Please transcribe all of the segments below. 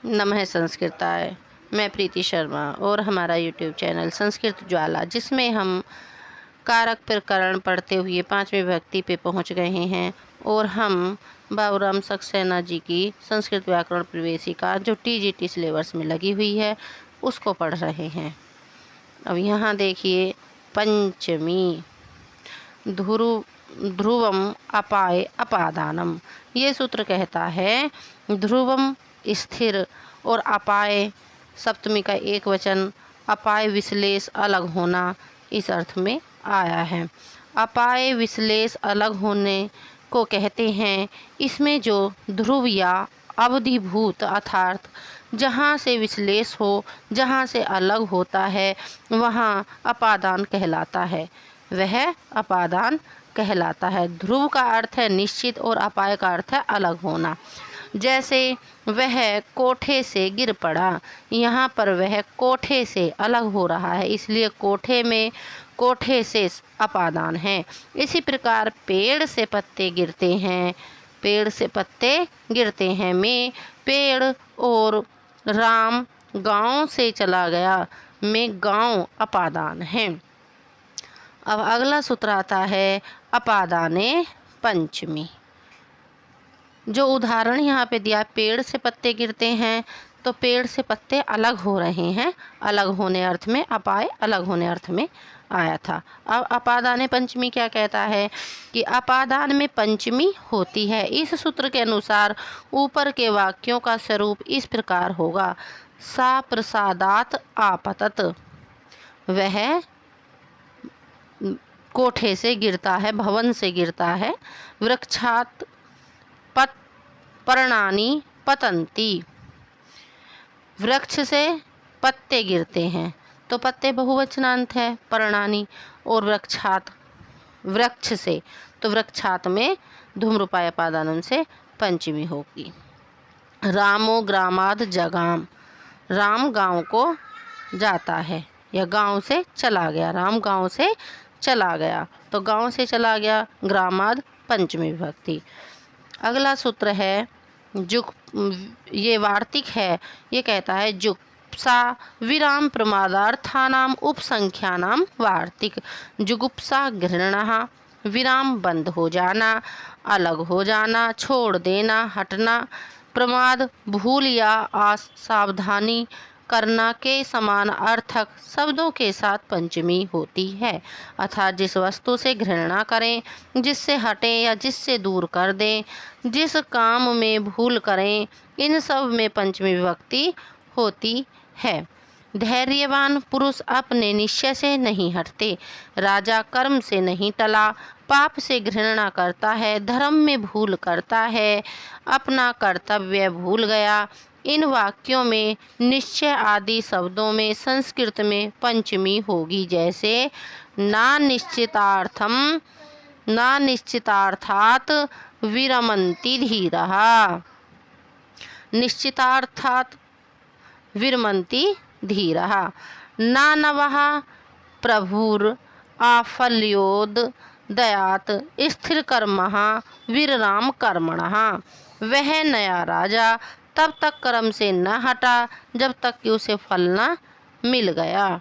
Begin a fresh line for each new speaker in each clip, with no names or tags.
नमः संस्कृताय। मैं प्रीति शर्मा और हमारा यूट्यूब चैनल संस्कृत ज्वाला, जिसमें हम कारक प्रकरण पढ़ते हुए 5वीं विभक्ति पे पहुंच गए हैं और हम बाबूराम सक्सेना जी की संस्कृत व्याकरण प्रवेशिका जो टीजीटी सिलेबस में लगी हुई है उसको पढ़ रहे हैं। अब यहाँ देखिए, पंचमी ध्रुवम अपाय अपादानम। ये सूत्र कहता है ध्रुवम स्थिर और अपाय सप्तमी का एक वचन, अपाय विश्लेष अलग होना, इस अर्थ में आया है। अपाय विश्लेष अलग होने को कहते हैं इसमें जो ध्रुव या अवधिभूत अर्थात जहाँ से विश्लेष हो, जहाँ से अलग होता है वहाँ अपादान कहलाता है, वह अपादान कहलाता है। ध्रुव का अर्थ है निश्चित और अपाय का अर्थ है अलग होना। जैसे वह कोठे से गिर पड़ा, यहाँ पर वह कोठे से अलग हो रहा है, इसलिए कोठे से अपादान है। इसी प्रकार पेड़ से पत्ते गिरते हैं, पेड़ से पत्ते गिरते हैं में पेड़ और राम गांव से चला गया में गांव अपादान है। अब अगला सूत्र आता है अपादाने पंचमी। जो उदाहरण यहाँ पे दिया, पेड़ से पत्ते गिरते हैं तो पेड़ से पत्ते अलग हो रहे हैं, अलग होने अर्थ में, अपाय अलग होने अर्थ में आया था। अब अपादाने पंचमी क्या कहता है कि अपादान में पंचमी होती है। इस सूत्र के अनुसार ऊपर के वाक्यों का स्वरूप इस प्रकार होगा, सा प्रसादात आपतत, वह कोठे से गिरता है, भवन से गिरता है। वृक्षात पर्णानि पतंती, वृक्ष से पत्ते गिरते हैं तो पत्ते बहुवचनांत है पर्णानि, और वृक्षात वृक्ष से, तो वृक्षात में धूम्रपाय अपादानम से पंचमी होगी। रामो ग्रामाद जगाम, राम गांव को जाता है या गांव से चला गया, राम गांव से चला गया, तो गांव से चला गया, ग्रामाद पंचमी विभक्ति। अगला सूत्र है जुग, ये वार्तिक है, ये कहता है जुगुप्सा विराम प्रमादार्थानाम उपसंख्यानाम वार्तिक। जुगुप्सा घृणा, विराम बंद हो जाना, अलग हो जाना, छोड़ देना, हटना, प्रमाद भूल या असावधानी करना के समान अर्थक शब्दों के साथ पंचमी होती है। अर्थात जिस वस्तु से घृणा करें, जिससे हटें या जिससे दूर कर दें, जिस काम में भूल करें, इन सब में पंचमी विभक्ति होती है। धैर्यवान पुरुष अपने निश्चय से नहीं हटते, राजा कर्म से नहीं टला, पाप से घृणा करता है, धर्म में भूल करता है, अपना कर्तव्य भूल गया। इन वाक्यों में निश्चय आदि शब्दों में संस्कृत में पंचमी होगी, जैसे ना निश्चितार्थात विरमन्ति धीरः, निश्चितार्थात विरमन्ति धीरः। नानवः प्रभुर आफल्योद दयात स्थिर कर्मः वीरराम कर्मणः, वह नया राजा तब तक कर्म से न हटा जब तक कि उसे फल न मिल गया।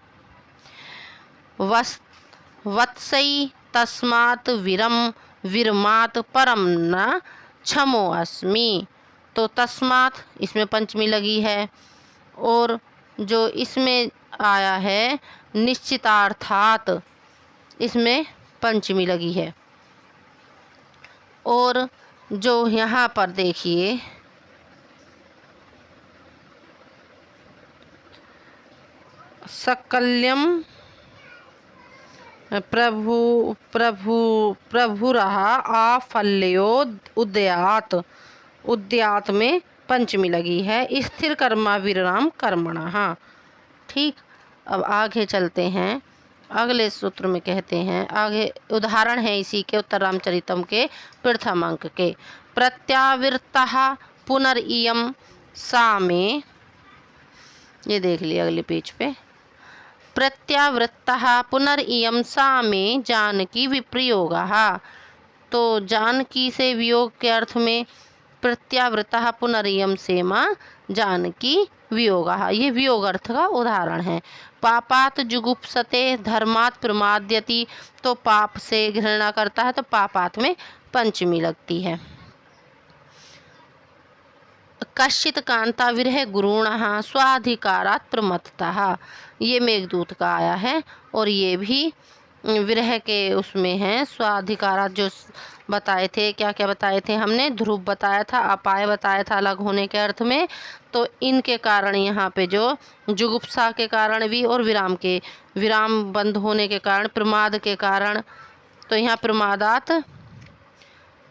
वत्सई तस्मात् विरमात परम न क्षमो अस्मि, तो तस्मात् इसमें पंचमी लगी है, और जो इसमें आया है निश्चितार्थात, इसमें पंचमी लगी है। और जो यहाँ पर देखिए सकल्यम प्रभुरः आफल्योद उद्यात में पंचमी लगी है। स्थिर कर्मा वीरराम कर्मणः। ठीक, अब आगे चलते हैं। अगले सूत्र में कहते हैं, आगे उदाहरण है इसी के उत्तर रामचरितम के प्रथम अंक के। प्रत्यावृत्तः पुनरियम सा में, ये देख लिया अगले पेज पे। प्रत्यावृत्तः पुनरियम सा में जानकी विप्रयोगः, तो जानकी से वियोग के अर्थ में प्रत्यावृत्तः पुनरियम से माँ जानकी वियोगः, ये वियोग अर्थ का उदाहरण है। पापात जुगुप्सते धर्मात प्रमाद्यति, तो पाप से घृणा करता है तो पापात में पंचमी लगती है। कश्चित कांता विरह गुरुणः स्वाधिकारात् प्रमत्तः, ये मेघदूत का आया है और ये भी विरह के उसमें है। स्वाधिकारात् जो बताए थे, क्या क्या बताए थे हमने, ध्रुव बताया था, अपाय बताया था अलग होने के अर्थ में। तो इनके कारण यहाँ पे जो जुगुप्सा के कारण भी और विराम बंद होने के कारण, प्रमाद के कारण, तो यहाँ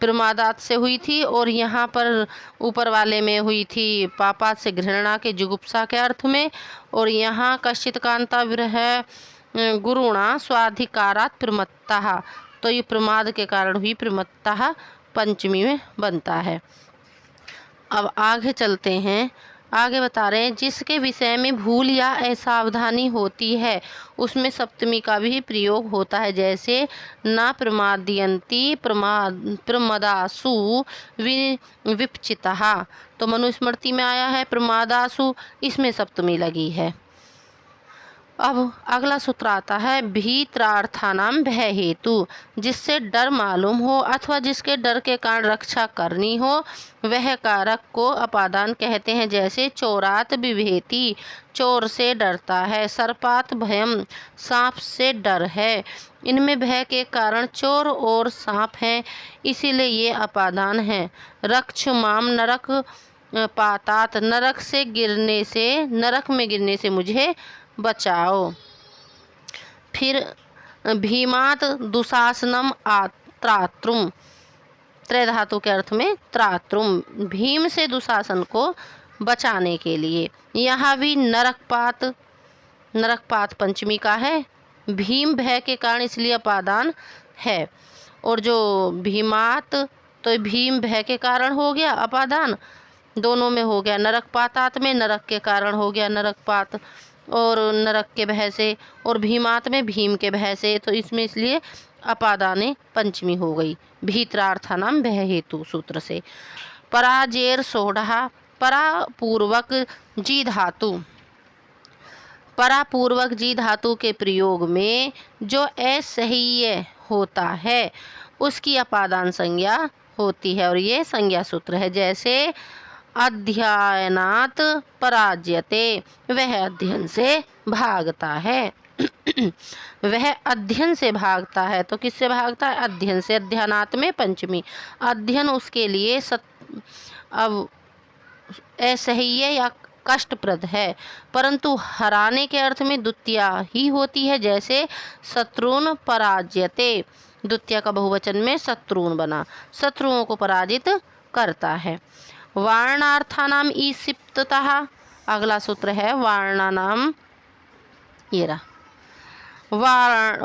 प्रमादात से हुई थी और यहाँ पर ऊपर वाले में हुई थी पापात से घृणा के जुगुप्सा के अर्थ में। और यहाँ कश्चित कांता विरह गुरुणा स्वाधिकारात् प्रमत्तः, तो ये प्रमाद के कारण हुई, प्रमत्तः पंचमी में बनता है। अब आगे चलते हैं, आगे बता रहे हैं जिसके विषय में भूल या असावधानी होती है उसमें सप्तमी का भी प्रयोग होता है। जैसे न प्रमादयन्ति प्रमदासु विपचितः, तो मनुस्मृति में आया है प्रमादासु, इसमें सप्तमी लगी है। अब अगला सूत्र आता है भीत्रार्थानाम भय हेतु, जिससे डर मालूम हो अथवा जिसके डर के कारण रक्षा करनी हो वह कारक को अपादान कहते हैं। जैसे चोरात बिभेति, चोर से डरता है, सर्पात भयम, सांप से डर है। इनमें भय के कारण चोर और सांप हैं, इसीलिए ये अपादान है। रक्षमाम नरक पातात, नरक में गिरने से मुझे बचाओ। फिर भीमात दुशासनम त्रातृम, त्रय धातु के अर्थ में त्रातृम, भीम से दुशासन को बचाने के लिए। यहाँ भी नरकपात पंचमी का है, भीम भय के कारण इसलिए अपादान है। और जो भीमात, तो भीम भय के कारण हो गया अपादान, दोनों में हो गया। नरकपातात में नरक के कारण हो गया नरकपात और नरक के भय से, और भीमात में भीम के भय से, तो इसमें इसलिए अपादाने पंचमी हो गई। भीत्रार्थानाम भय हेतु सूत्र से। पराजेर सोढ़ा, परापूर्वक जी धातु, परापूर्वक जी धातु के प्रयोग में जो असह्य होता है उसकी अपादान संज्ञा होती है और ये संज्ञा सूत्र है। जैसे अध्ययनात् पराजयते, वह अध्ययन से भागता है वह अध्ययन से भागता है, तो किससे भागता है, अध्ययन से। अध्ययनात् में पंचमी, अध्ययन उसके लिए अब असह्य या कष्टप्रद है, परंतु हराने के अर्थ में द्वितीया ही होती है। जैसे शत्रुन पराजयते, द्वितीया का बहुवचन में शत्रुन बना, शत्रुओं को पराजित करता है। वारणार्थानाम ईसिप्ततः, अगला सूत्र है वारणानाम, ये रहा,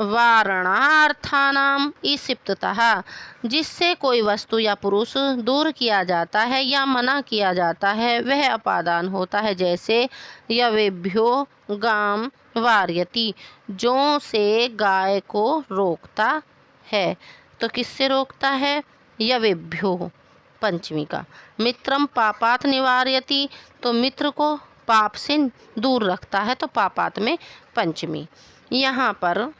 वारणार्थानाम ईसिप्ततः, जिससे कोई वस्तु या पुरुष दूर किया जाता है या मना किया जाता है वह अपादान होता है। जैसे यवेभ्यो गाम वार्यति, जौ से गाय को रोकता है, तो किससे रोकता है, यवेभ्यो पंचमी का। मित्रम पापात निवार्यति, तो मित्र को पाप से दूर रखता है, तो पापात में पंचमी। यहाँ पर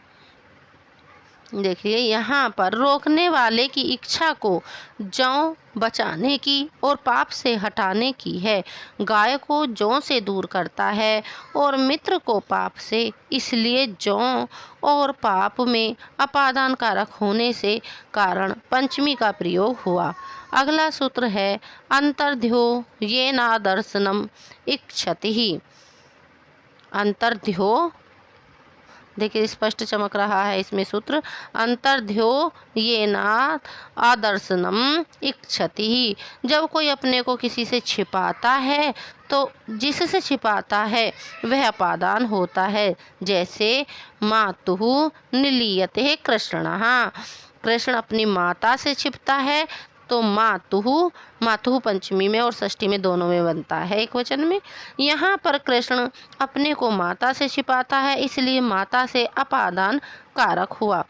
देखिए, यहाँ पर रोकने वाले की इच्छा को जौ बचाने की और पाप से हटाने की है। गाय को जौ से दूर करता है और मित्र को पाप से, इसलिए जौ और पाप में अपादान कारक होने से कारण पंचमी का प्रयोग हुआ। अगला सूत्र है अंतर्ध्यो ये ना दर्शनम इच्छति। अंतर्ध्यो, देखिए स्पष्ट चमक रहा है इसमें सूत्र, अंतर्ध्यो ये ना आदर्शनम इच्छति। जब कोई अपने को किसी से छिपाता है तो जिससे छिपाता है वह अपादान होता है। जैसे मातुः निलीयते कृष्णः, कृष्ण अपनी माता से छिपता है, तो मातुः पंचमी में और षष्ठी में दोनों में बनता है एक वचन में। यहाँ पर कृष्ण अपने को माता से छिपाता है, इसलिए माता से अपादान कारक हुआ।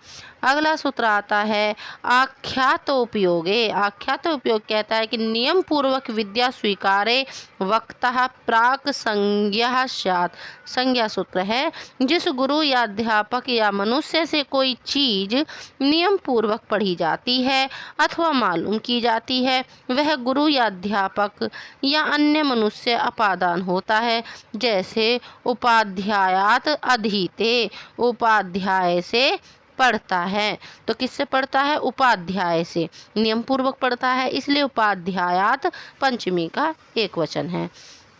अगला सूत्र आता है आख्यातोपयोगे। आख्यातोपयोग कहता है कि नियम पूर्वक विद्या स्वीकारे वक्तः प्राक संज्ञा स्यात्। संज्ञा सूत्र है, जिस गुरु या अध्यापक या मनुष्य से कोई चीज नियम पूर्वक पढ़ी जाती है अथवा मालूम की जाती है, वह गुरु या अध्यापक या अन्य मनुष्य अपादान होता है। जैसे उपाध्यायात अधीते, उपाध्याय से पढ़ता है। तो किससे पढ़ता है? उपाध्याय से। नियम पूर्वक पढ़ता है, इसलिए उपाध्यायात पंचमी का एक वचन है।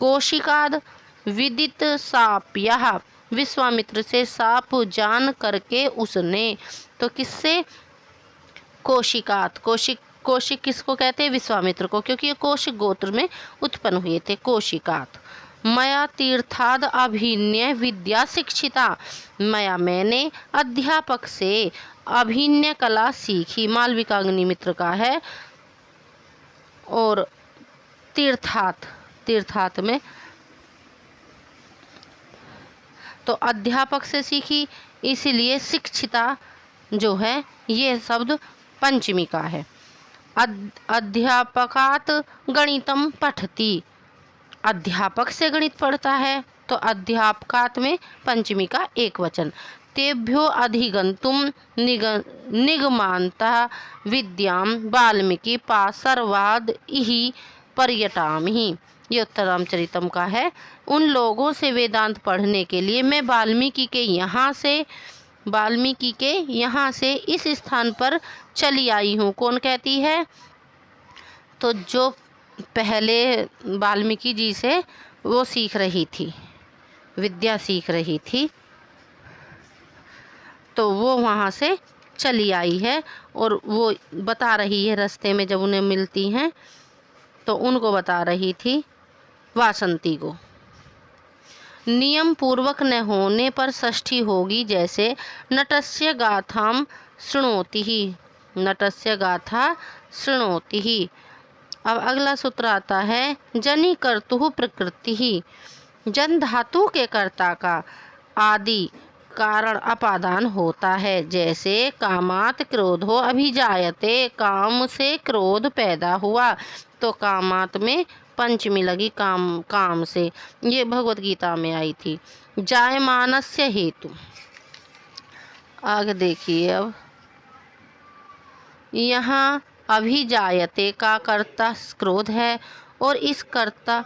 कोशिकाद विदित साप्यः, विश्वामित्र से साप जान करके उसने। तो किससे? कोशिकात। कोशिक किसको कहते हैं? विश्वामित्र को, क्योंकि ये कौशिक गोत्र में उत्पन्न हुए थे। कोशिकात। मया तीर्थाद अभिन्य विद्या शिक्षिता, मया मैंने अध्यापक से अभिन्य कला सीखी। मालविकाग्नि मित्र का है। और तीर्थात में तो अध्यापक से सीखी, इसीलिए शिक्षिता जो है ये शब्द पंचमी का है। अध्यापकात गणितम पठती, अध्यापक से गणित पढ़ता है, तो अध्यापकात में पंचमी का एक वचन। तेभ्यो अधिगंतुम निगमांता विद्याम वाल्मीकि पासर्वाद इहि पर्यटामहि। ये उत्तर रामचरितम का है। उन लोगों से वेदांत पढ़ने के लिए मैं वाल्मीकि के यहाँ से इस स्थान पर चली आई हूँ। कौन कहती है? तो जो पहले वाल्मीकि जी से वो सीख रही थी, विद्या सीख रही थी, तो वो वहाँ से चली आई है। और वो बता रही है, रास्ते में जब उन्हें मिलती हैं तो उनको बता रही थी, वासंती को। नियम पूर्वक न होने पर षष्ठी होगी, जैसे नटस्य गाथाम शृणोति ही, नटस्य गाथा शृणोति ही। अब अगला सूत्र आता है जनि कर्तुः प्रकृति ही। जन धातु के कर्ता का आदि कारण अपादान होता है। जैसे कामात क्रोधो अभिजायते, काम से क्रोध पैदा हुआ, तो कामात में पंचमी लगी, काम से। ये भगवत गीता में आई थी। जायमानस्य हेतु। आगे देखिए, अब यहाँ अभिजायते का कर्ता क्रोध है और इस कर्ता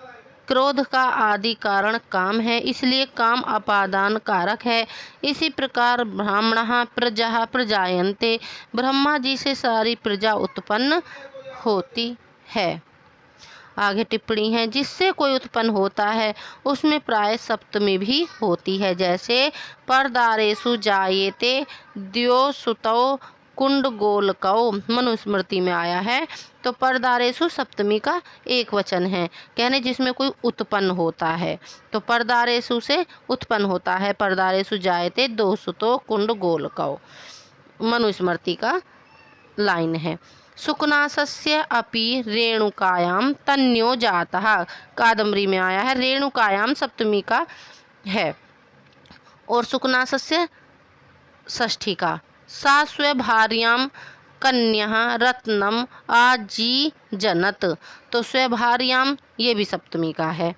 क्रोध का आदि कारण काम है, इसलिए काम अपादान कारक है। इसी प्रकार ब्राह्मणः प्रजा प्रजायन्ते, ब्रह्मा जी से सारी प्रजा उत्पन्न होती है। आगे टिप्पणी है, जिससे कोई उत्पन्न होता है उसमें प्राय सप्तमी भी होती है। जैसे परदारेषु जायेते द्योसुतौ कुंड गोलकौ, मनुस्मृति में आया है। तो परदारेषु सप्तमी का एक वचन है, कहने जिसमें कोई उत्पन्न होता है। तो परदारेषु से उत्पन्न होता है, परदारेषु जायते द्योसुतो कुंड गोलकौ, मनुस्मृति का लाइन है। सुकनासस्य अपि रेणुकायाम तन्यो जातः, कादम्बरी में आया है। रेणुकायाम सप्तमी का है और सुकनासस्य षष्ठी का। सा स्वभार्याम कन्या रत्नम आजी जनत, तो स्वभार्याम ये भी सप्तमी का है।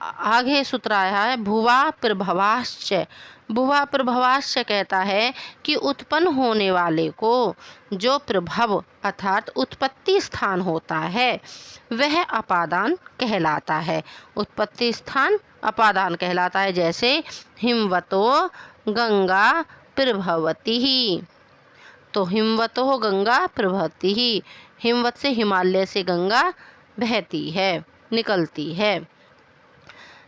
आगे सूत्र आया है भुवा प्रभवाश्च। भुवा प्रभवाश्च कहता है कि उत्पन्न होने वाले को जो प्रभव अर्थात उत्पत्ति स्थान होता है वह अपादान कहलाता है। उत्पत्ति स्थान अपादान कहलाता है। जैसे हिमवतो गंगा प्रभवती ही, तो हिमवतो गंगा प्रभवती ही, हिमवत से हिमालय से गंगा बहती है, निकलती है।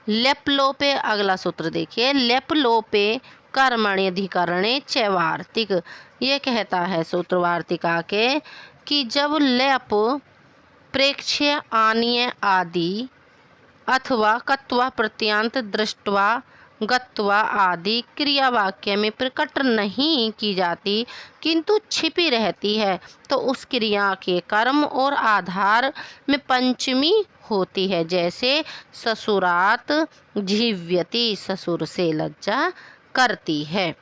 लेपलोपे, अगला सूत्र देखिए, लेपलोपे कर्मणि अधिकरणे च वार्तिक। ये कहता है सूत्र वार्तिका के कि जब लेप प्रेक्ष्य आनीय आदि अथवा कत्वा प्रत्यांत दृष्टवा गत्वा आदि क्रिया वाक्य में प्रकट नहीं की जाती किंतु छिपी रहती है, तो उस क्रिया के कर्म और आधार में पंचमी होती है। जैसे ससुरात जीव्यति, ससुर से लज्जा करती है।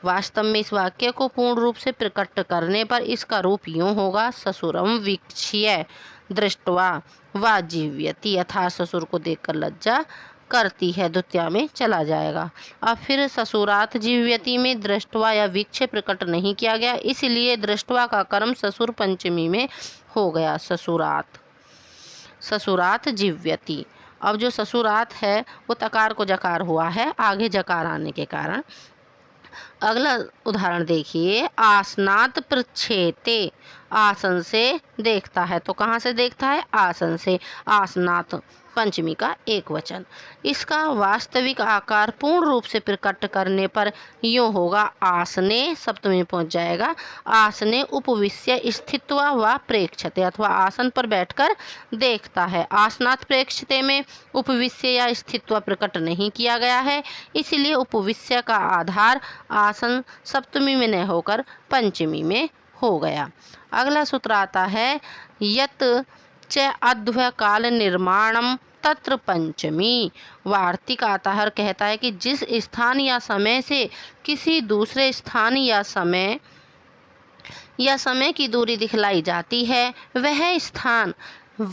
वास्तव में इस वाक्य को पूर्ण रूप से प्रकट करने पर इसका रूप यूं होगा, ससुरम वीक्ष्य दृष्ट्वा वा जीव्यति, अर्थात ससुर को देखकर लज्जा करती है, द्वितीया में चला जाएगा। अब फिर ससुरात जीव्यति में दृष्ट्वा या वीक्ष्य प्रकट नहीं किया गया, इसलिए दृष्ट्वा का कर्म ससुर पंचमी में हो गया, ससुरात जीव्यति। अब जो ससुरात है वो तकार को जकार हुआ है, आगे जकार आने के कारण। अगला उदाहरण देखिए, आसनात पृच्छेते, आसन से देखता है। तो कहाँ से देखता है? आसन से। आसनात पंचमी का एक वचन। इसका वास्तविक आकार पूर्ण रूप से प्रकट करने पर यूँ होगा, आसने सप्तमी में पहुँच जाएगा, आसने उपविश्य स्थित्वा व प्रेक्षते, अथवा आसन पर बैठकर देखता है। आसनात प्रेक्षते में उपविश्य या स्थित्वा प्रकट नहीं किया गया है, इसलिए उपविश्य का आधार आसन सप्तमी में न होकर पंचमी में हो गया। अगला सूत्र आता है, यत च अध्व काल निर्माणम तत्र पंचमी। वार्तिक आता है और कहता है कि जिस स्थान या समय से किसी दूसरे स्थान या समय की दूरी दिखलाई जाती है, वह स्थान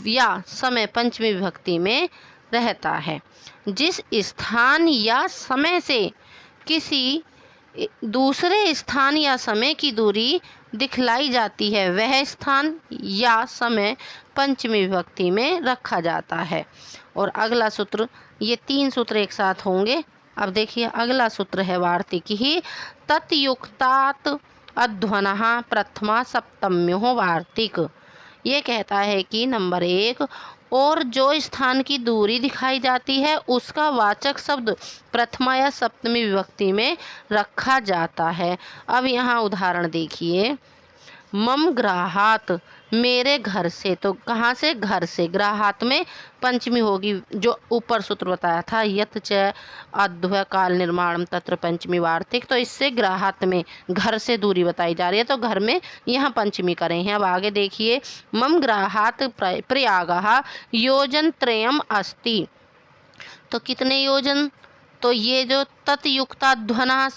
या समय पंचमी विभक्ति में रहता है। जिस स्थान या समय से किसी दूसरे स्थान या समय की दूरी दिखलाई जाती है, वह स्थान या समय पंचमी विभक्ति में रखा जाता है। और अगला सूत्र, ये तीन सूत्र एक साथ होंगे। अब देखिए अगला सूत्र है वार्तिक ही, तत्युक्तात अध्वनः प्रथमा सप्तम्यो वार्तिक। ये कहता है कि नंबर 1, और जो स्थान की दूरी दिखाई जाती है उसका वाचक शब्द प्रथमा या सप्तमी विभक्ति में रखा जाता है। अब यहाँ उदाहरण देखिए, मम ग्राहात, मेरे घर से। तो कहाँ से? घर से। ग्राहात में पंचमी होगी, जो ऊपर सूत्र बताया था, यत च अध्व काल निर्माणम तत्र पंचमी वार्तिक। तो इससे ग्राहात में घर से दूरी बताई जा रही है, तो घर में यहाँ पंचमी करें हैं। अब आगे देखिए, मम ग्राहात प्रयागः योजन त्रयम अस्ति। तो कितने योजन? तो ये जो तत्युक्ताध्वनः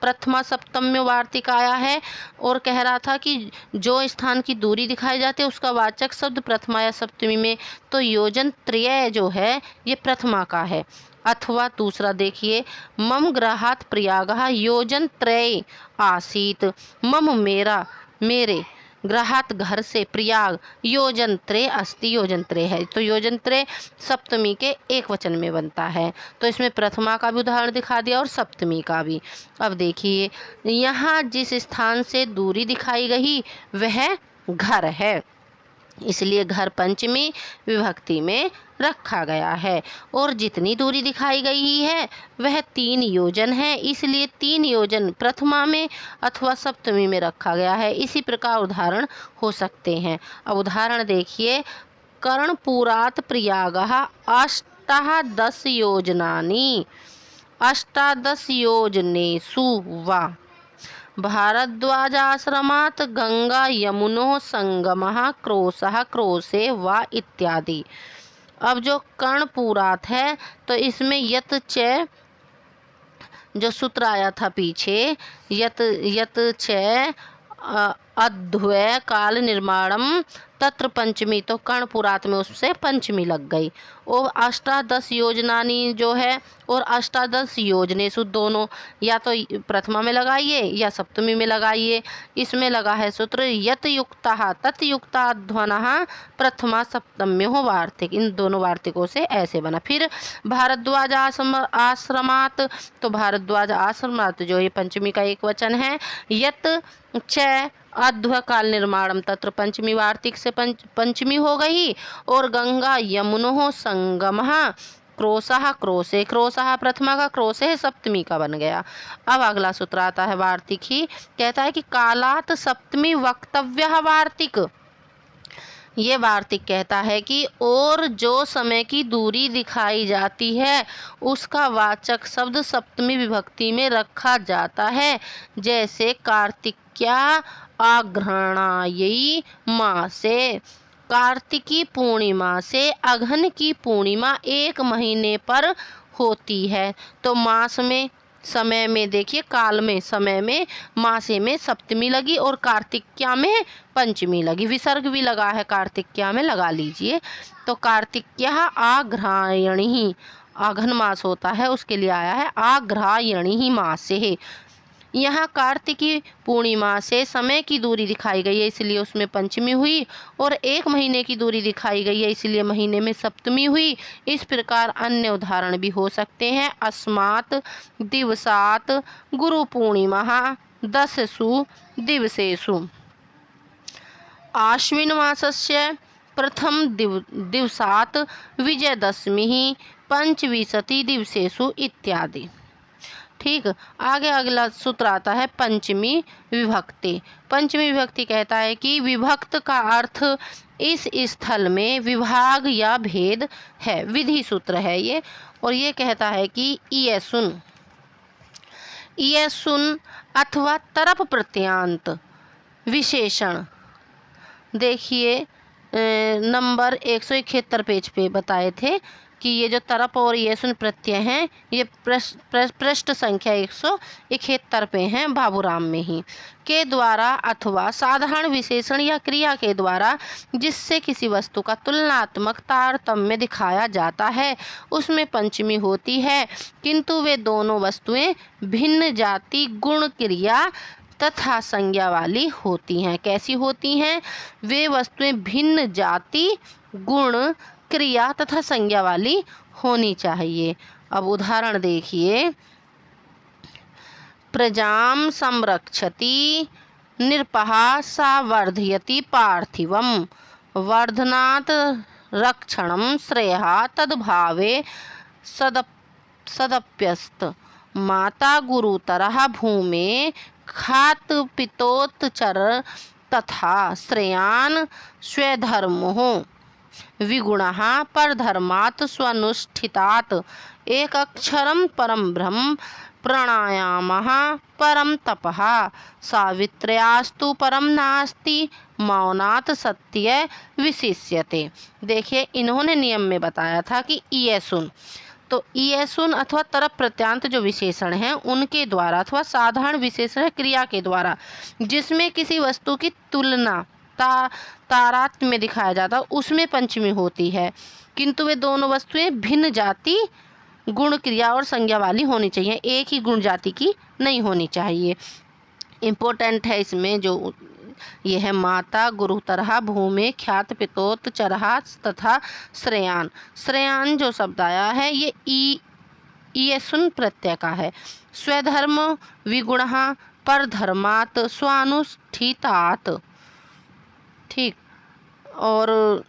प्रथमा सप्तम्य वार्तिक आया है और कह रहा था कि जो स्थान की दूरी दिखाई जाती है उसका वाचक शब्द प्रथमा या सप्तमी में, तो योजन त्रय जो है ये प्रथमा का है। अथवा दूसरा देखिए, मम ग्राहात प्रयागः योजन त्रय आसीत। मम मेरा, मेरे, ग्राहात घर से, प्रयाग योजन त्रय अस्ति, योजन त्रय है। तो योजन त्रय सप्तमी के एक वचन में बनता है। तो इसमें प्रथमा का भी उदाहरण दिखा दिया और सप्तमी का भी। अब देखिए, यहाँ जिस स्थान से दूरी दिखाई गई वह घर है, इसलिए घर पंचमी विभक्ति में रखा गया है। और जितनी दूरी दिखाई गई है वह 3 योजन है, इसलिए 3 योजन प्रथमा में अथवा सप्तमी में रखा गया है। इसी प्रकार उदाहरण हो सकते हैं। अब उदाहरण देखिए, कर्णपुरात प्रयागः अष्टादश योजनानि, अष्टादश योजनेषु वा भारद्वाजाश्रमात् गंगा यमुनो संगमः क्रोशः क्रोशे वा इत्यादि। अब जो कर्णपुरात है तो इसमें यत च जो सूत्र आया था पीछे, यत च अध्वय काल निर्माणम तत्र पंचमी, तो कर्णपुरात में उससे पंचमी लग गई। और अष्टादश योजनानी जो है और अष्टादश योजनेषु, दोनों या तो प्रथमा में लगाइए या सप्तमी में लगाइए। इसमें लगा है सूत्र यत युक्तः तत्युक्ताध्वनः प्रथमा सप्तम्यो वार्तिक। इन दोनों वार्तिकों से ऐसे बना। फिर भारद्वाज आश्रमात्, तो भारद्वाज आश्रमात् जो ये पंचमी का एक वचन है, यत च अध्व काल निर्माणम तत्र पंचमी वार्तिक से पंचमी हो गई। और गंगा यमुनो संगमः क्रोशः क्रोशे, क्रोशः प्रथमा का, क्रोशे सप्तमी का बन गया। अब अगला सूत्र आता है वार्तिक ही, कहता है कि कालात सप्तमी वक्तव्यः वार्तिक। ये वार्तिक कहता है कि और जो समय की दूरी दिखाई जाती है उसका वाचक शब्द सप्तमी विभक्ति में रखा जाता है। जैसे कार्तिक्या आघ्राणायै मासे, कार्तिकी पूर्णिमा से अघन की पूर्णिमा 1 महीने पर होती है। तो मास में समय में, देखिए काल में, समय में, मासे में सप्तमी लगी और कार्तिक्या में पंचमी लगी। विसर्ग भी लगा है कार्तिक्या में, लगा लीजिए। तो कार्तिक्या आघ्रायणी, आघन मास होता है उसके लिए आया है आघ्रायणी ही मास से है। यहाँ कार्तिकी पूर्णिमा से समय की दूरी दिखाई गई है इसलिए उसमें पंचमी हुई, और 1 महीने की दूरी दिखाई गई है इसलिए महीने में सप्तमी हुई। इस प्रकार अन्य उदाहरण भी हो सकते हैं। अस्मात् दिवसात् गुरु पूर्णिमा 10सु दिवसेषु। आश्विन मासस्य प्रथम दिवसात् विजयदशमी 25 दिवसेषु इत्यादि। ठीक, आगे अगला सूत्र आता है पंचमी विभक्ति। पंचमी विभक्ति कहता है कि विभक्त का अर्थ इस स्थल में विभाग या भेद है। विधि सूत्र है ये, और ये कहता है कि इयसुन, इयसुन अथवा तरप प्रत्यांत विशेषण। देखिए नंबर 171 पेज पे बताए थे कि ये जो तरप और येसुन प्रत्यय हैं ये पृष्ठ संख्या 171 पे हैं बाबूराम में ही, के द्वारा अथवा साधारण विशेषण या क्रिया के द्वारा जिससे किसी वस्तु का तुलनात्मक तारतम्य दिखाया जाता है उसमें पंचमी होती है, किंतु वे दोनों वस्तुएं भिन्न जाति गुण क्रिया तथा संज्ञा वाली होती हैं। कैसी होती हैं? वे वस्तुएं भिन्न जाति गुण क्रिया तथा संज्ञा वाली होनी चाहिए। अब उदाहरण देखिए, प्रजाम संरक्षति निरपहा सा वर्धयति पार्थिवम वर्धनात् रक्षणम श्रेयः तद्भावे सदप्यस्त माता गुरुतरः भूमे खात पितोत्चर तथा श्रेयान स्वधर्मो विगुणः परधर्मात् स्वनुष्ठितात् एक अक्षरम परम ब्रह्म प्राणायामः परम तपः सावित्र्यास्तु परम नास्ति मौनात् सत्य विशिष्यते। देखिए इन्होंने नियम में बताया था कि इयसुन, तो इयसुन अथवा तरप प्रत्यांत जो विशेषण हैं उनके द्वारा अथवा साधारण विशेषण क्रिया के द्वारा जिसमें किसी वस्तु की तुलना तारतम्य में दिखाया जाता उसमें पंचमी होती है, किंतु वे दोनों वस्तुएं भिन्न जाति गुण क्रिया और संज्ञा वाली होनी चाहिए, एक ही गुण जाति की नहीं होनी चाहिए। इम्पोर्टेंट है इसमें जो ये है माता गुरुतरः भूमे ख्यात पितोत चरहा तथा श्रेयान। श्रेयान जो शब्द आया है ये इयसुन प्रत्यय का है। स्वधर्म विगुणः परधर्मात् स्वानुष्ठितात्। ठीक, और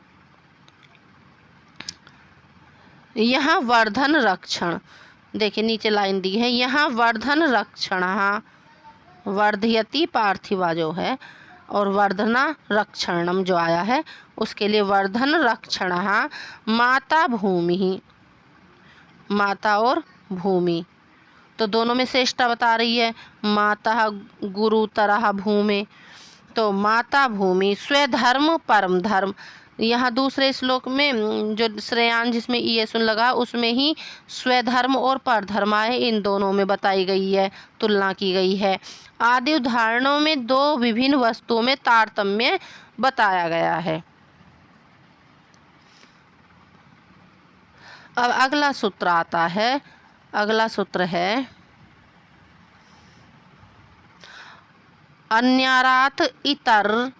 यहाँ वर्धन रक्षण, देखिए नीचे लाइन दी है, यहाँ वर्धन रक्षण वर्धयति पार्थिवा जो है और वर्धना रक्षणम जो आया है उसके लिए वर्धन रक्षण माता भूमि, माता और भूमि, तो दोनों में श्रेष्ठता बता रही है। माता गुरुतरः भूमि, तो माता भूमि स्वधर्म परम धर्म। यहाँ दूसरे श्लोक में जो श्रेयान जिसमें इयसुन लगा उसमें ही स्वधर्म और परधर्म है, इन दोनों में बताई गई है, तुलना की गई है। आदि उदाहरणों में दो विभिन्न वस्तुओं में तारतम्य बताया गया है। अब अगला सूत्र आता है, अगला सूत्र है अन्यारात इतर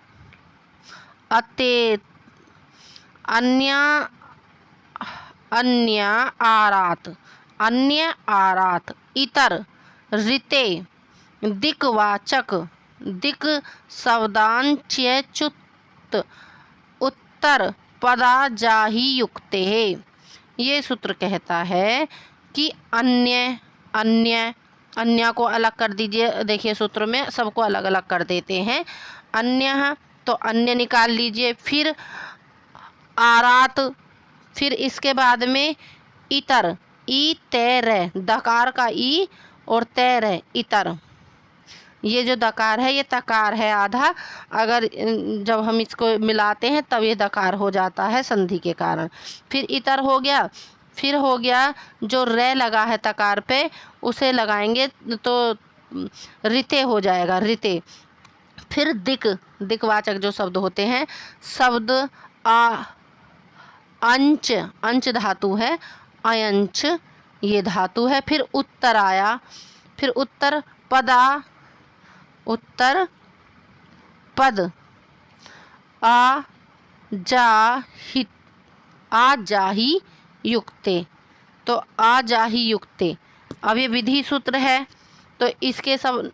अते अन्य आरात इतर ऋते दिक्वाचक दिक् शब्दांच्युत उत्तर पदा जाहि युक्ते। ये सूत्र कहता है कि अन्य को अलग कर दीजिए। देखिए सूत्र में सबको अलग अलग कर देते हैं। अन्य तो अन्य निकाल लीजिए, फिर आरात, फिर इसके बाद में इतर, ई तैर, दकार का ई और तैर इतर। ये जो दकार है ये तकार है आधा, अगर जब हम इसको मिलाते हैं तब ये दकार हो जाता है संधि के कारण। फिर इतर हो गया, फिर हो गया जो रे लगा है तकार पे, उसे लगाएंगे तो रिते हो जाएगा, रिते। फिर दिक्वाचक जो शब्द होते हैं, शब्द अंच, अंच धातु है, अयंच ये धातु है। फिर उत्तर आया, फिर उत्तर पदा, उत्तर पद, आ जाही युक्ते, तो आ जाही युक्ते। अब ये विधि सूत्र है, तो इसके सब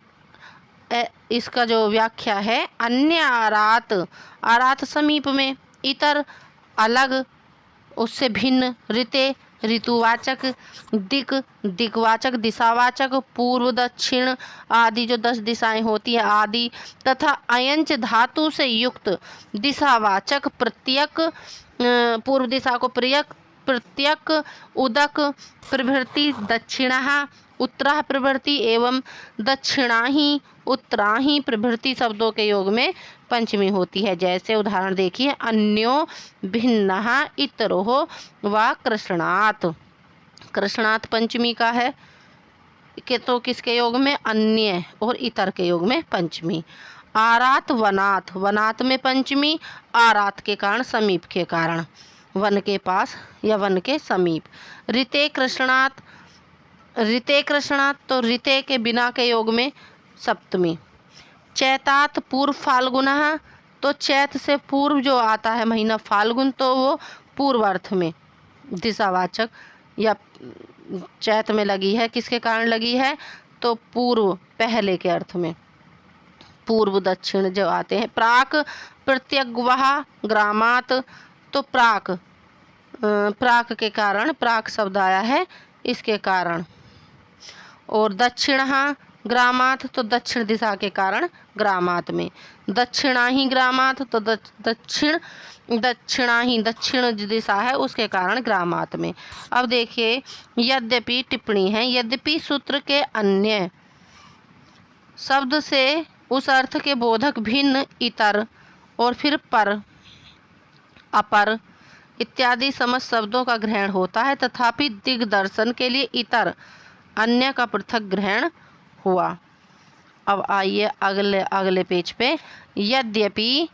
इसका जो व्याख्या है, अन्य आरात, आरात समीप में, इतर अलग उससे भिन्न, ऋते ऋतुवाचक, दिक्वाचक दिशावाचक, पूर्व दक्षिण आदि जो 10 दिशाएं होती है आदि, तथा अयंच धातु से युक्त दिशावाचक प्रत्यक, पूर्व दिशा को प्रत्यक, उदक प्रभृति, दक्षिणः उत्तरः प्रभृति एवं दक्षिणाहि उत्तराहि प्रभृति शब्दों के योग में पंचमी होती है। जैसे उदाहरण देखिए, अन्यो भिन्नः इतरोः व कृष्णात्, कृष्णात् पंचमी का है कि तो किसके योग में, अन्य और इतर के योग में पंचमी। आरात वनात्, वनात् में पंचमी, आरात के कारण समीप के कारण, वन के पास या वन के समीप। ऋते कृष्णात्, ऋते कृष्णात् तो ऋते के बिना के योग में सप्तमी। चैतात पूर्व फाल्गुनः, तो चैत से पूर्व जो आता है महीना फाल्गुन, तो वो पूर्व अर्थ में दिशावाचक, या चैत में लगी है, किसके कारण लगी है, तो पूर्व पहले के अर्थ में, पूर्व दक्षिण जो आते हैं। प्राक प्रत्यग्वः ग्रामात्, तो प्राक, प्राक के कारण, प्राक शब्द आया है इसके कारण। और दक्षिणः ग्रामात्, तो दक्षिण दिशा के कारण ग्रामात् में। दक्षिणाहि ग्रामात्, तो दक्षिण, दक्षिणाहि दक्षिण दिशा है उसके कारण ग्रामात् में। अब देखिए, यद्यपि टिप्पणी है, यद्यपि सूत्र के अन्य शब्द से उस अर्थ के बोधक भिन्न, इतर और फिर पर, अपर इत्यादि समस्त शब्दों का ग्रहण होता है, तथापि दिग्दर्शन के लिए इतर अन्य का पृथक ग्रहण हुआ। अब आइए अगले पेज पे। यद्यपि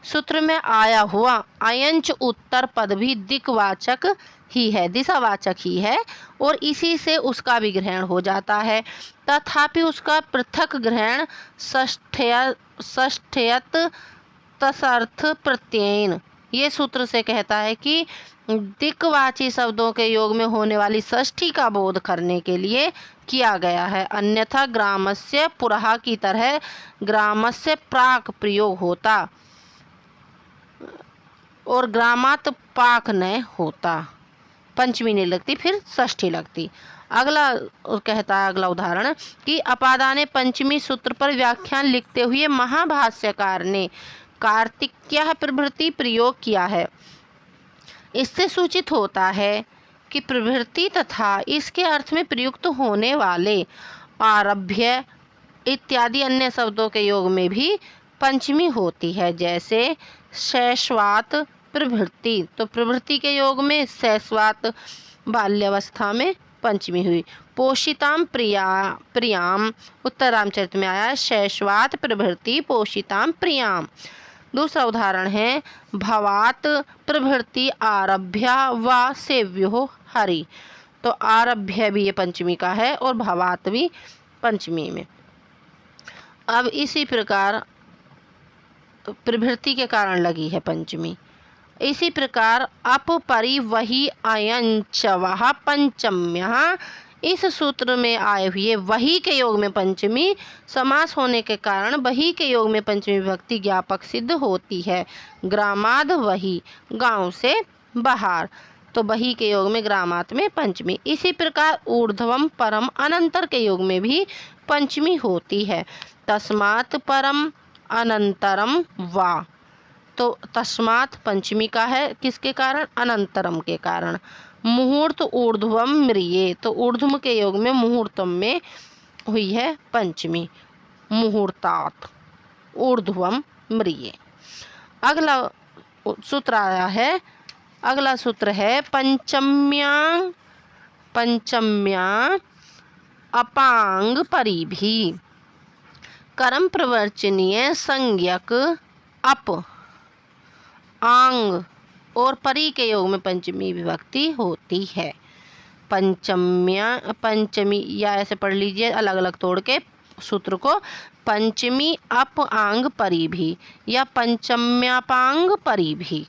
सूत्र में आया हुआ अयंच उत्तर पद भी दिक्वाचक ही है, दिशावाचक ही है, और इसी से उसका भी ग्रहण हो जाता है, तथापि उसका पृथक ग्रहण षष्ठ्यत तसर्थ प्रत्ययन, ये सूत्र से कहता है कि दिक्वाची शब्दों के योग में होने वाली षष्ठी का बोध करने के लिए किया गया है। अन्यथा ग्रामस्य पुरः की तरह ग्रामस्य प्राक प्रयोग होता और ग्रामात पाक न होता, पंचमी नहीं लगती, फिर षष्ठी लगती। अगला कहता है, अगला उदाहरण कि अपादाने पंचमी सूत्र पर व्याख्यान लिखते हुए महाभाष्यकार ने कार्तिक्य प्रभृति प्रयोग किया है। इससे सूचित होता है कि प्रभृति तथा इसके अर्थ में प्रयुक्त होने वाले आरभ्य इत्यादि अन्य शब्दों के योग में भी पंचमी होती है। जैसे शैशवात प्रभृति, तो प्रभृति के योग में शैशवात बाल्यावस्था में पंचमी हुई। पोषिताम प्रियाम, उत्तर रामचरित में आया शैशवात प्रभृति पोषिताम प्रियाम। दूसरा उदाहरण है भवात प्रभृति आरभ्य व सेव्यो हरि, तो आरभ्य भी ये पंचमी का है और भवात भी पंचमी में। अब इसी प्रकार प्रभृति के कारण लगी है पंचमी। इसी प्रकार अपपरि वही अयंचवः पंचम्यः, इस सूत्र में आए हुए वही के योग में पंचमी समास होने के कारण वही के योग में पंचमी विभक्ति ज्ञापक सिद्ध होती है। ग्रामाद वही, गांव से बाहर, तो वही के योग में ग्रामात में पंचमी। इसी प्रकार ऊर्ध्वम परम अनंतर के योग में भी पंचमी होती है। तस्मात् परम अनंतरम वा, तो तस्मात् पंचमी का है, किसके कारण, अनंतरम के कारण। मुहूर्त ऊर्ध्वम म्रिये, तो ऊर्ध्व के योग में मुहूर्तम में हुई है पंचमी, मुहूर्तात् ऊर्ध्वम म्रिये। अगला सूत्र आया है अगला सूत्र है पंचम्यांग अपांग परिभी। कर्म प्रवर्चनीय संज्ञक अप, आंग और परी के योग में पंचमी विभक्ति होती है। पंचमी या ऐसे पढ़ लीजिए अलग अलग तोड़ के सूत्र को, पंचमी अप आंग परिभी या पंचम्यापांग परिभी।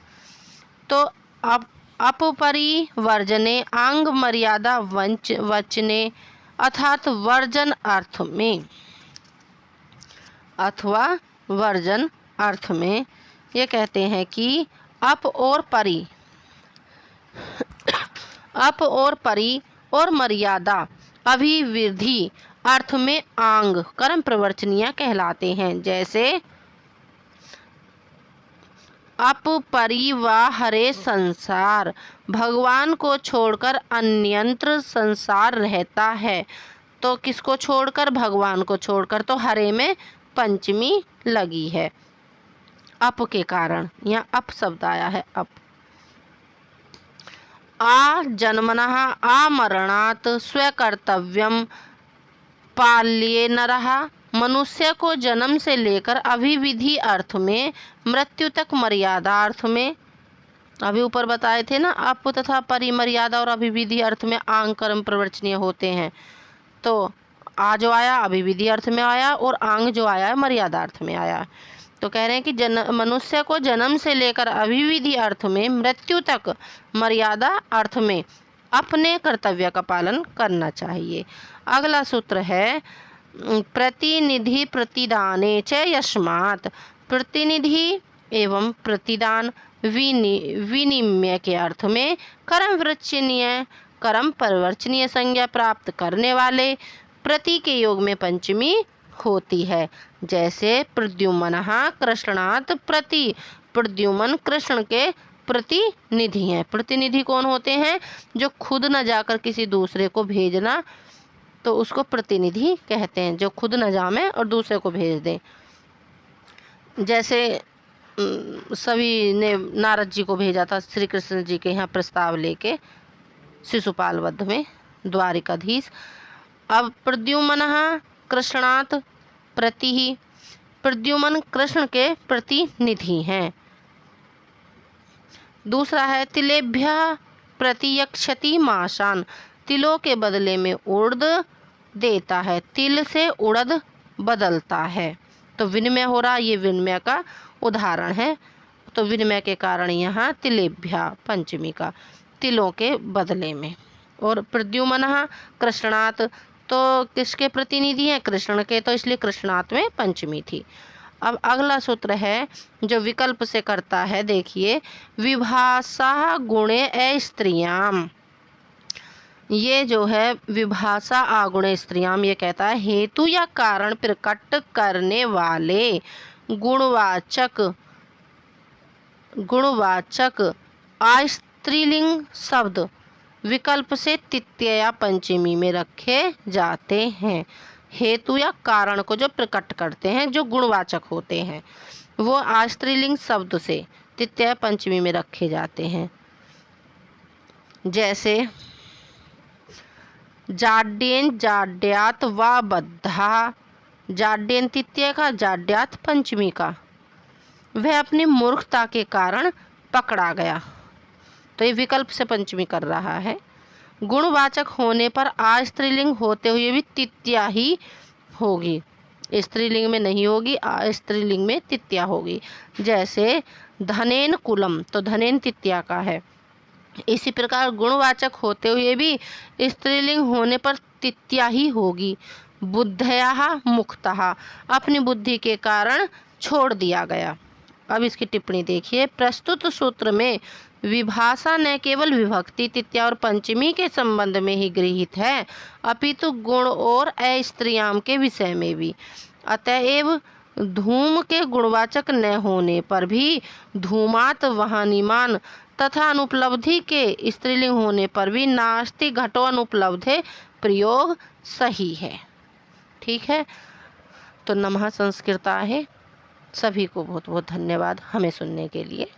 तो अब अपपरी वर्जने आंग मर्यादा वचने अर्थात वर्जन अर्थ में अथवा वर्जन अर्थ में ये कहते हैं कि अप और परी और मर्यादा अभिवृद्धि अर्थ में आंग कर्म प्रवर्चनीय कहलाते हैं। जैसे अपरिवाहरे संसार, भगवान को छोड़कर अन्यत्र संसार रहता है। तो किसको छोड़कर? भगवान को छोड़कर। तो हरे में पंचमी लगी है अप के कारण, यहाँ अप शब्द आया है अप। आ जन्मनः आमरणात् स्वकर्तव्यम पाल्ये नरः, मनुष्य को जन्म से लेकर अभिविधि अर्थ में मृत्यु तक मर्यादा अर्थ में, अभी ऊपर बताए थे ना, अप तथा परिमर्यादा और अभिविधि अर्थ में आंग कर्म प्रवर्चनीय होते हैं। तो आ जो आया अभिविधि अर्थ में आया और आंग जो आया है मर्यादा अर्थ में आया। तो कह रहे हैं कि मनुष्य को जन्म से लेकर अभिविधि अर्थ में मृत्यु तक मर्यादा अर्थ में अपने कर्तव्य का पालन करना चाहिए। अगला सूत्र है प्रतिनिधि प्रतिदाने च यस्मात्, प्रतिनिधि एवं प्रतिदान विनिमय के अर्थ में कर्म प्रवर्चनीय संज्ञा प्राप्त करने वाले प्रति के योग में पंचमी होती है। जैसे प्रद्युम्नः कृष्णात् प्रति, प्रद्युम्न कृष्ण के प्रतिनिधि हैं। प्रतिनिधि कौन होते हैं? जो खुद न जाकर किसी दूसरे को भेजना, तो उसको प्रतिनिधि कहते हैं, जो खुद न जामे और दूसरे को भेज दें। जैसे सभी ने नारद जी को भेजा था श्री कृष्ण जी के यहाँ प्रस्ताव लेके शिशुपाल वध में, द्वारिकाधीश। अब प्रद्युम्नः कृष्णात् प्रति ही, प्रद्युम्न कृष्ण के प्रतिनिधि हैं। दूसरा है तिलेभ्यः प्रतियक्षति माशान, तिलों के बदले में उड़द देता है, तिल से उड़द बदलता है। तो विनिमय हो रहा, ये विनिमय का उदाहरण है। तो विनिमय के कारण यहाँ तिलेभ्या पंचमी का, तिलों के बदले में। और प्रद्युम्नः कृष्णात्, तो किसके प्रतिनिधि हैं? कृष्ण के, तो इसलिए कृष्णात् में पंचमी थी। अब अगला सूत्र है जो विकल्प से करता है, देखिए विभाषा गुणे अस्त्रियाम। ये जो है विभाषा आगुणे स्त्रियाम, ये कहता है हेतु या कारण प्रकट करने वाले गुणवाचक अस्त्रीलिंग शब्द विकल्प से तृतीया या पंचमी में रखे जाते हैं। हेतु या कारण को जो प्रकट करते हैं, जो गुणवाचक होते हैं, वो स्त्रीलिंग शब्द से तृतीया पंचमी में रखे जाते हैं। जैसे जाड्येन जाड्यात व बद्धा, जाड्येन तृतीया का, जाड्यात पंचमी का। वह अपनी मूर्खता के कारण पकड़ा गया, तो ये विकल्प से पंचमी कर रहा है। गुणवाचक होने पर स्त्रीलिंग होते हुए भी तृतीया ही होगी, स्त्रीलिंग में नहीं होगी, स्त्रीलिंग में तृतीया होगी। जैसे धनेन कुलम, तो धनेन तृतीया का है। इसी प्रकार गुणवाचक होते हुए भी स्त्रीलिंग होने पर तृतीया ही होगी। बुद्धया मुक्तः, अपनी बुद्धि के कारण छोड़ दिया गया। अब इसकी टिप्पणी देखिए, प्रस्तुत सूत्र में विभाषा न केवल विभक्ति तृतीया और पंचमी के संबंध में ही गृहीत है, अपितु गुण और अस्त्रियाम के विषय में भी। अतएव धूम के गुणवाचक न होने पर भी धूमात वहानिमान तथा अनुपलब्धि के स्त्रीलिंग होने पर भी नास्ति घटो अनुपलब्धे प्रयोग सही है। ठीक है, तो नमः संस्कृताय। सभी को बहुत बहुत धन्यवाद हमें सुनने के लिए।